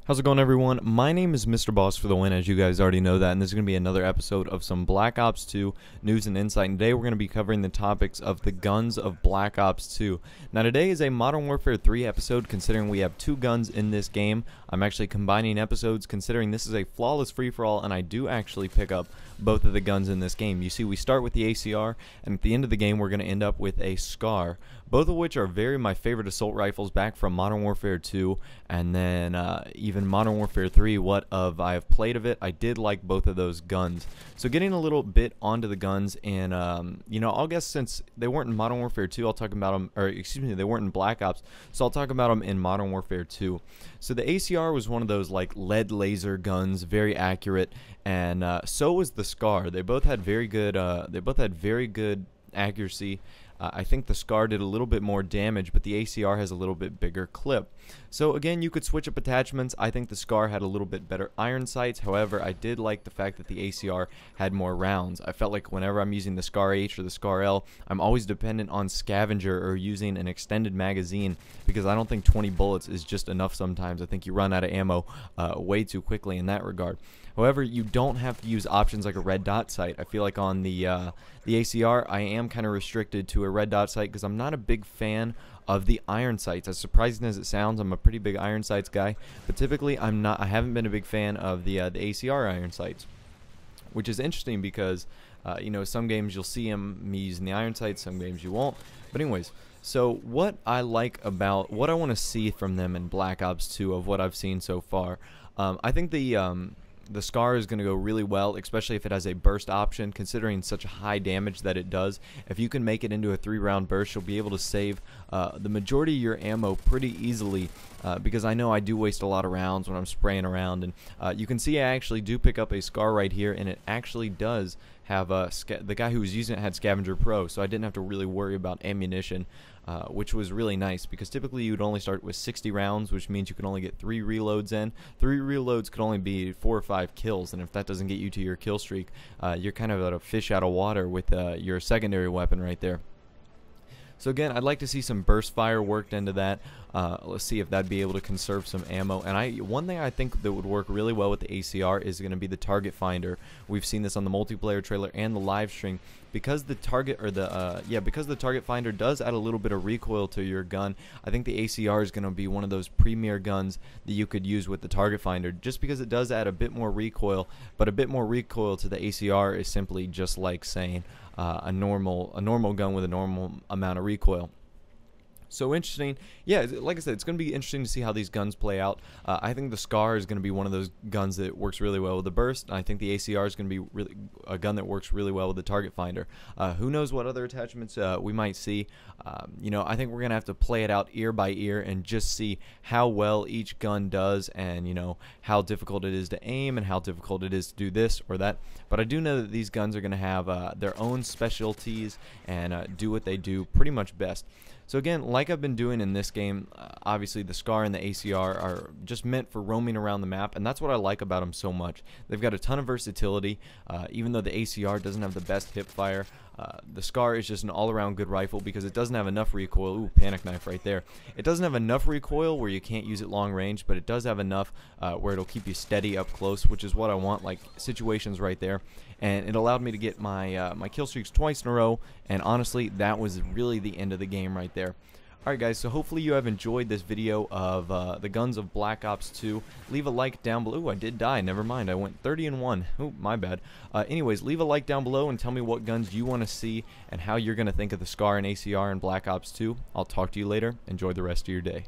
How's it going, everyone? My name is Mr. Boss for the win, as you guys already know that, and this is going to be another episode of some Black Ops 2 news and insight. And today we're going to be covering the topics of the guns of Black Ops 2. Now today is a Modern Warfare 3 episode, considering we have two guns in this game. I'm actually combining episodes considering this is a flawless free-for-all, and I do actually pick up both of the guns in this game. You see, we start with the ACR, and at the end of the game we're going to end up with a SCAR, both of which are my favorite assault rifles back from Modern Warfare 2, and then even Modern Warfare 3. What I have played of it, I did like both of those guns. So getting a little bit onto the guns, and I'll guess since they weren't in Modern Warfare 2, I'll talk about them, or excuse me, they weren't in Black Ops, so I'll talk about them in Modern Warfare 2. So the ACR was one of those like lead laser guns, very accurate, and so was the SCAR. They both had very good. Accuracy. I think the SCAR did a little bit more damage, but the ACR has a little bit bigger clip. So again, you could switch up attachments. I think the SCAR had a little bit better iron sights. However, I did like the fact that the ACR had more rounds. I felt like whenever I'm using the SCAR H or the SCAR L, I'm always dependent on scavenger or using an extended magazine, because I don't think 20 bullets is just enough sometimes. I think you run out of ammo way too quickly in that regard. However, you don't have to use options like a red dot sight. I feel like on the ACR, I am kind of restricted to a red dot sight because I'm not a big fan of the iron sights. As surprising as it sounds, I'm a pretty big iron sights guy, but typically I haven't been a big fan of the ACR iron sights, which is interesting because some games you'll see me using the iron sights, some games you won't. But anyways, so what I like about what I want to see from them in Black Ops 2 of what I've seen so far, I think the SCAR is going to go really well, especially if it has a burst option, considering such a high damage that it does. If you can make it into a 3-round burst, you'll be able to save the majority of your ammo pretty easily, because I know I do waste a lot of rounds when I'm spraying around. And you can see I actually do pick up a SCAR right here, and it actually does have the guy who was using it had Scavenger Pro, so I didn't have to really worry about ammunition, which was really nice, because typically you would only start with 60 rounds, which means you can only get 3 reloads in. 3 reloads could only be 4 or 5 kills, and if that doesn't get you to your kill streak, you're kind of at a fish out of water with your secondary weapon right there. So again, I'd like to see some burst fire worked into that. Let's see if that'd be able to conserve some ammo. And one thing I think that would work really well with the ACR is going to be the target finder. We've seen this on the multiplayer trailer and the live stream, because the target finder does add a little bit of recoil to your gun. I think the ACR is going to be one of those premier guns that you could use with the target finder, just because it does add a bit more recoil. But a bit more recoil to the ACR is simply just like saying a normal gun with a normal amount of recoil. So interesting. Yeah, like I said, it's going to be interesting to see how these guns play out. I think the SCAR is going to be one of those guns that works really well with the burst. I think the ACR is going to be a gun that works really well with the target finder. Who knows what other attachments we might see. I think we're going to have to play it out ear by ear and just see how well each gun does, and how difficult it is to aim and how difficult it is to do this or that. But I do know that these guns are going to have their own specialties and do what they do pretty much best. So again, like I've been doing in this game, obviously the SCAR and the ACR are just meant for roaming around the map, and that's what I like about them so much. They've got a ton of versatility. Even though the ACR doesn't have the best hip fire, the SCAR is just an all-around good rifle because it doesn't have enough recoil. Ooh, panic knife right there. It doesn't have enough recoil where you can't use it long range, but it does have enough where it'll keep you steady up close, which is what I want, like situations right there. And it allowed me to get my kill streaks twice in a row, and honestly, that was really the end of the game right there. Alright guys, so hopefully you have enjoyed this video of the guns of Black Ops 2. Leave a like down below. Ooh, I did die. Never mind. I went 30-1. Oh, my bad. Anyways, leave a like down below and tell me what guns you want to see and how you're going to think of the SCAR and ACR in Black Ops 2. I'll talk to you later. Enjoy the rest of your day.